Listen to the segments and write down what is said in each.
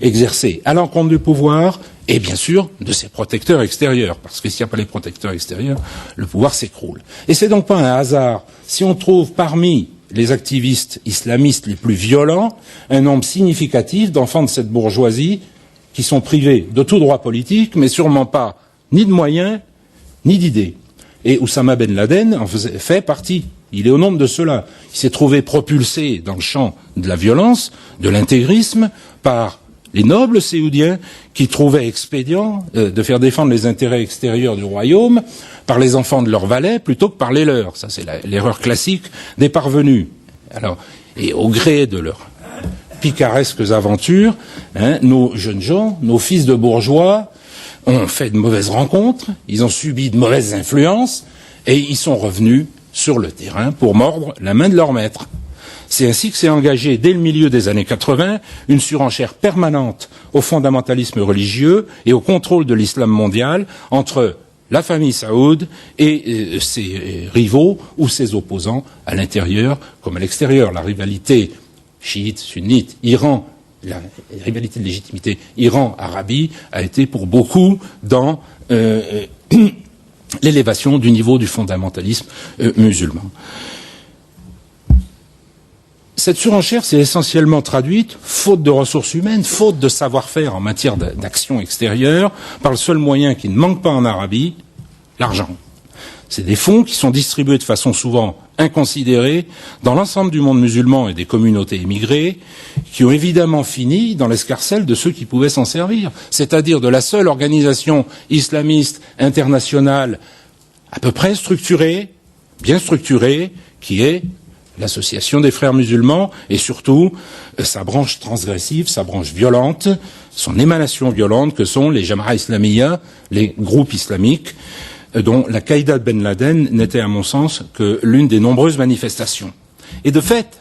exercée à l'encontre du pouvoir et bien sûr de ses protecteurs extérieurs, parce que s'il n'y a pas les protecteurs extérieurs, le pouvoir s'écroule. Et c'est donc pas un hasard si on trouve parmi les activistes islamistes les plus violents un nombre significatif d'enfants de cette bourgeoisie qui sont privés de tout droit politique, mais sûrement pas ni de moyens, ni d'idées. Et Oussama Ben Laden en fait partie. Il est au nombre de ceux-là. Il s'est trouvé propulsé dans le champ de la violence, de l'intégrisme, par les nobles séoudiens qui trouvaient expédient de faire défendre les intérêts extérieurs du royaume par les enfants de leurs valets plutôt que par les leurs. Ça, c'est l'erreur classique des parvenus. Alors, et au gré de leurs picaresques aventures, nos jeunes gens, nos fils de bourgeois, ont fait de mauvaises rencontres, ils ont subi de mauvaises influences, et ils sont revenus sur le terrain pour mordre la main de leur maître. C'est ainsi que s'est engagée, dès le milieu des années 80, une surenchère permanente au fondamentalisme religieux et au contrôle de l'islam mondial entre la famille saoud et ses rivaux ou ses opposants à l'intérieur comme à l'extérieur. La rivalité chiite, sunnite, Iran, la rivalité de légitimité Iran-Arabie a été pour beaucoup dans l'élévation du niveau du fondamentalisme musulman. Cette surenchère s'est essentiellement traduite, faute de ressources humaines, faute de savoir-faire en matière d'action extérieure, par le seul moyen qui ne manque pas en Arabie, l'argent. C'est des fonds qui sont distribués de façon souvent inconsidérée dans l'ensemble du monde musulman et des communautés émigrées, qui ont évidemment fini dans l'escarcelle de ceux qui pouvaient s'en servir, c'est-à-dire de la seule organisation islamiste internationale à peu près structurée, bien structurée, qui est l'Association des frères musulmans et surtout sa branche transgressive, sa branche violente, son émanation violente que sont les Jama'a Islamiyya, les groupes islamiques, dont la Qaïda de Ben Laden n'était à mon sens que l'une des nombreuses manifestations. Et de fait,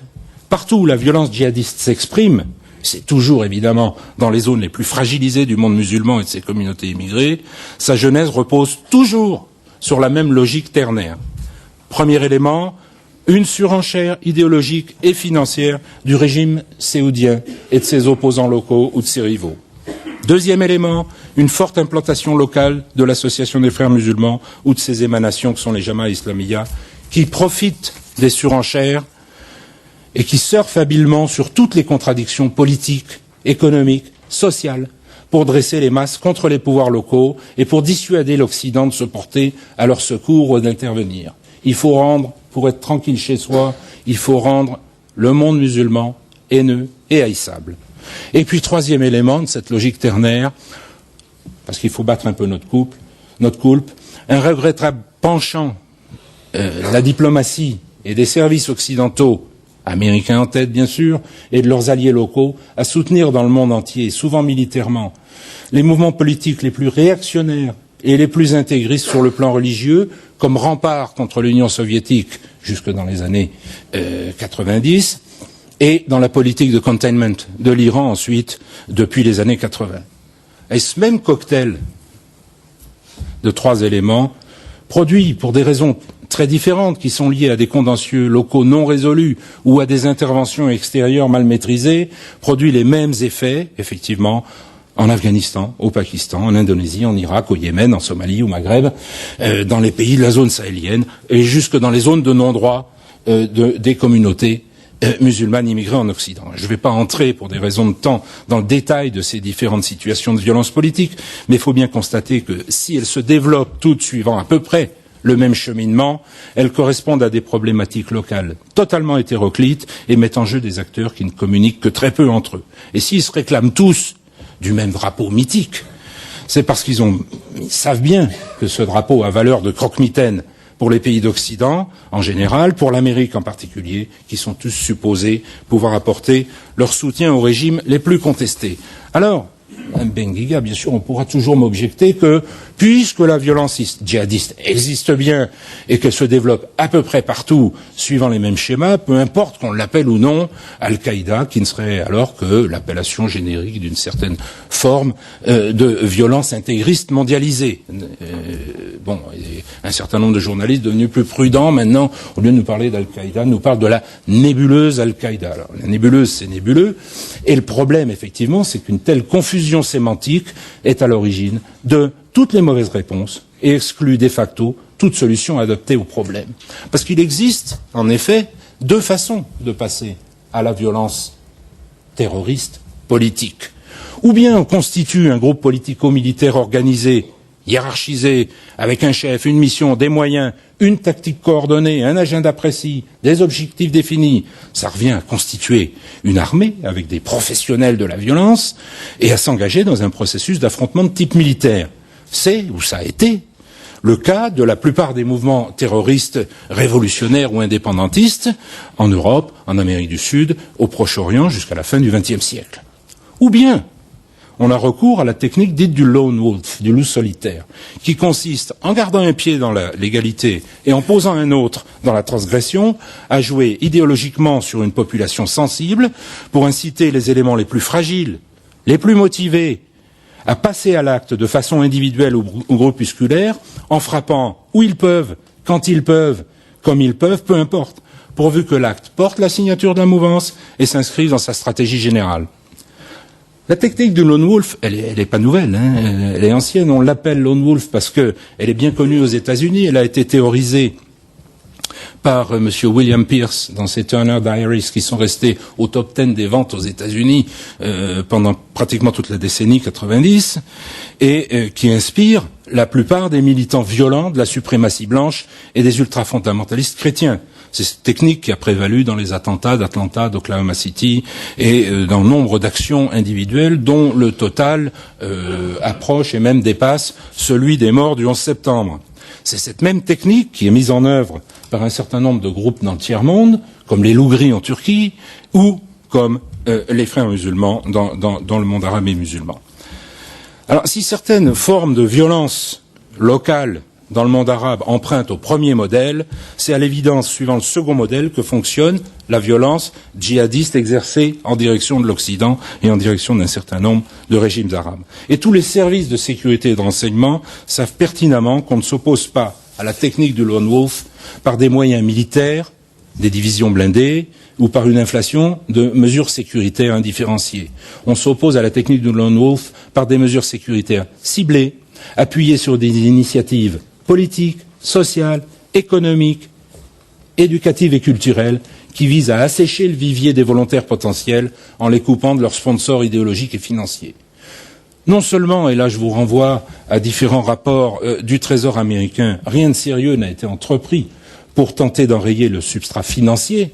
partout où la violence djihadiste s'exprime, c'est toujours évidemment dans les zones les plus fragilisées du monde musulman et de ses communautés immigrées, sa genèse repose toujours sur la même logique ternaire. Premier élément, une surenchère idéologique et financière du régime séoudien et de ses opposants locaux ou de ses rivaux. Deuxième élément, une forte implantation locale de l'Association des frères musulmans ou de ses émanations que sont les Jama'a Islamiyya, qui profitent des surenchères et qui surfent habilement sur toutes les contradictions politiques, économiques, sociales, pour dresser les masses contre les pouvoirs locaux et pour dissuader l'Occident de se porter à leur secours ou d'intervenir. Il faut rendre, pour être tranquille chez soi, il faut rendre le monde musulman haineux et haïssable. Et puis, troisième élément de cette logique ternaire, parce qu'il faut battre un peu notre coulpe, un regrettable penchant de la diplomatie et des services occidentaux, américains en tête bien sûr, et de leurs alliés locaux, à soutenir dans le monde entier, souvent militairement, les mouvements politiques les plus réactionnaires et les plus intégristes sur le plan religieux, comme rempart contre l'Union soviétique jusque dans les années 90, et dans la politique de containment de l'Iran ensuite, depuis les années 80. Et ce même cocktail de trois éléments, produit pour des raisons très différentes qui sont liées à des contentieux locaux non résolus ou à des interventions extérieures mal maîtrisées, produit les mêmes effets, effectivement, en Afghanistan, au Pakistan, en Indonésie, en Irak, au Yémen, en Somalie, au Maghreb, dans les pays de la zone sahélienne et jusque dans les zones de non-droit des communautés musulmanes immigrées en Occident. Je ne vais pas entrer, pour des raisons de temps, dans le détail de ces différentes situations de violence politique, mais il faut bien constater que si elles se développent toutes suivant à peu près le même cheminement, elles correspondent à des problématiques locales totalement hétéroclites et mettent en jeu des acteurs qui ne communiquent que très peu entre eux. Et s'ils se réclament tous du même drapeau mythique, c'est parce qu'ils savent bien que ce drapeau a valeur de croque-mitaine pour les pays d'Occident en général, pour l'Amérique en particulier, qui sont tous supposés pouvoir apporter leur soutien aux régimes les plus contestés. Alors, Benguiga, bien sûr, on pourra toujours m'objecter que, puisque la violence djihadiste existe bien et qu'elle se développe à peu près partout, suivant les mêmes schémas, peu importe qu'on l'appelle ou non Al-Qaïda, qui ne serait alors que l'appellation générique d'une certaine forme de violence intégriste mondialisée. Et un certain nombre de journalistes devenus plus prudents maintenant, au lieu de nous parler d'Al-Qaïda, nous parlent de la nébuleuse Al-Qaïda. Alors, la nébuleuse, c'est nébuleux, et le problème, effectivement, c'est qu'une telle confusion sémantique est à l'origine de toutes les mauvaises réponses et exclut de facto toute solution adaptée au problème. Parce qu'il existe, en effet, deux façons de passer à la violence terroriste politique. Ou bien on constitue un groupe politico-militaire organisé, hiérarchisé, avec un chef, une mission, des moyens, une tactique coordonnée, un agenda précis, des objectifs définis. Ça revient à constituer une armée avec des professionnels de la violence et à s'engager dans un processus d'affrontement de type militaire. C'est, ou ça a été, le cas de la plupart des mouvements terroristes révolutionnaires ou indépendantistes en Europe, en Amérique du Sud, au Proche-Orient jusqu'à la fin du XXe siècle. Ou bien on a recours à la technique dite du lone wolf, du loup solitaire, qui consiste, en gardant un pied dans la légalité et en posant un autre dans la transgression, à jouer idéologiquement sur une population sensible pour inciter les éléments les plus fragiles, les plus motivés, à passer à l'acte de façon individuelle ou groupusculaire, en frappant où ils peuvent, quand ils peuvent, comme ils peuvent, peu importe, pourvu que l'acte porte la signature de la mouvance et s'inscrive dans sa stratégie générale. La technique du lone wolf, elle est pas nouvelle, hein, elle est ancienne. On l'appelle lone wolf parce que elle est bien connue aux États-Unis. Elle a été théorisée par Monsieur William Pierce dans ses Turner Diaries, qui sont restés au top 10 des ventes aux États-Unis pendant pratiquement toute la décennie 90, et qui inspire la plupart des militants violents de la suprématie blanche et des ultrafondamentalistes chrétiens. C'est cette technique qui a prévalu dans les attentats d'Atlanta, d'Oklahoma City et dans nombre d'actions individuelles dont le total approche et même dépasse celui des morts du 11 septembre. C'est cette même technique qui est mise en œuvre par un certain nombre de groupes dans le tiers-monde, comme les loups gris en Turquie ou comme les frères musulmans dans le monde arabe et musulman. Alors, si certaines formes de violence locale dans le monde arabe empruntent au premier modèle, c'est à l'évidence, suivant le second modèle, que fonctionne la violence djihadiste exercée en direction de l'Occident et en direction d'un certain nombre de régimes arabes. Et tous les services de sécurité et de renseignement savent pertinemment qu'on ne s'oppose pas à la technique du lone wolf par des moyens militaires, des divisions blindées, ou par une inflation de mesures sécuritaires indifférenciées. On s'oppose à la technique du lone wolf par des mesures sécuritaires ciblées, appuyées sur des initiatives politiques, sociales, économiques, éducatives et culturelles qui visent à assécher le vivier des volontaires potentiels en les coupant de leurs sponsors idéologiques et financiers. Non seulement, et là je vous renvoie à différents rapports du Trésor américain, rien de sérieux n'a été entrepris pour tenter d'enrayer le substrat financier,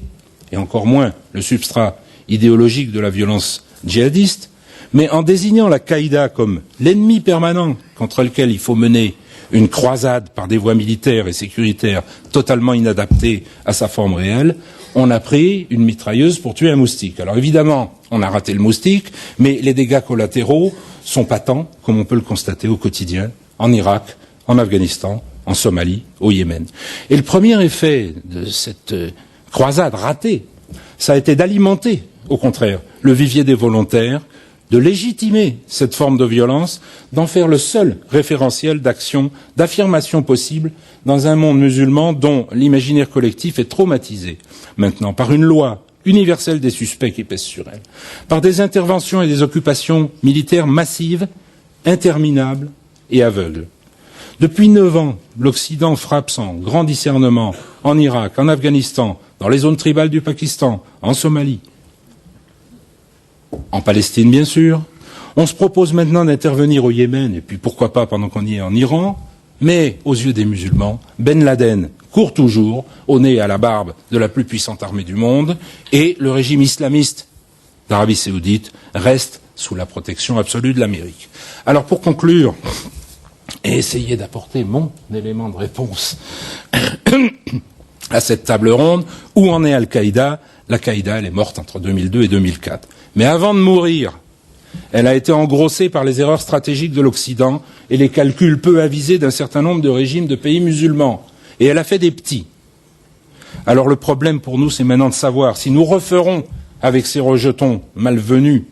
et encore moins le substrat idéologique de la violence djihadiste, mais en désignant la Qaïda comme l'ennemi permanent contre lequel il faut mener une croisade par des voies militaires et sécuritaires totalement inadaptées à sa forme réelle, on a pris une mitrailleuse pour tuer un moustique. Alors évidemment, on a raté le moustique, mais les dégâts collatéraux sont patents, comme on peut le constater au quotidien, en Irak, en Afghanistan, en Somalie, au Yémen. Et le premier effet de cette croisade ratée, ça a été d'alimenter, au contraire, le vivier des volontaires, de légitimer cette forme de violence, d'en faire le seul référentiel d'action, d'affirmation possible dans un monde musulman dont l'imaginaire collectif est traumatisé maintenant par une loi universelle des suspects qui pèse sur elle, par des interventions et des occupations militaires massives, interminables et aveugles. Depuis 9 ans, l'Occident frappe sans grand discernement en Irak, en Afghanistan, dans les zones tribales du Pakistan, en Somalie, en Palestine bien sûr. On se propose maintenant d'intervenir au Yémen, et puis pourquoi pas pendant qu'on y est en Iran, mais aux yeux des musulmans, Ben Laden court toujours au nez et à la barbe de la plus puissante armée du monde, et le régime islamiste d'Arabie Saoudite reste sous la protection absolue de l'Amérique. Alors pour conclure, et essayer d'apporter mon élément de réponse à cette table ronde, où en est Al-Qaïda? L'Al-Qaïda, elle est morte entre 2002 et 2004. Mais avant de mourir, Elle a été engrossée par les erreurs stratégiques de l'Occident et les calculs peu avisés d'un certain nombre de régimes de pays musulmans. Et elle a fait des petits. Alors le problème pour nous, c'est maintenant de savoir si nous referons avec ces rejetons malvenus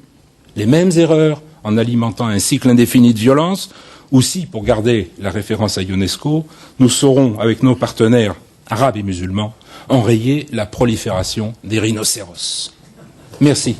les mêmes erreurs en alimentant un cycle indéfini de violence, ou si, pour garder la référence à UNESCO, nous saurons, avec nos partenaires arabes et musulmans, enrayer la prolifération des rhinocéros. Merci.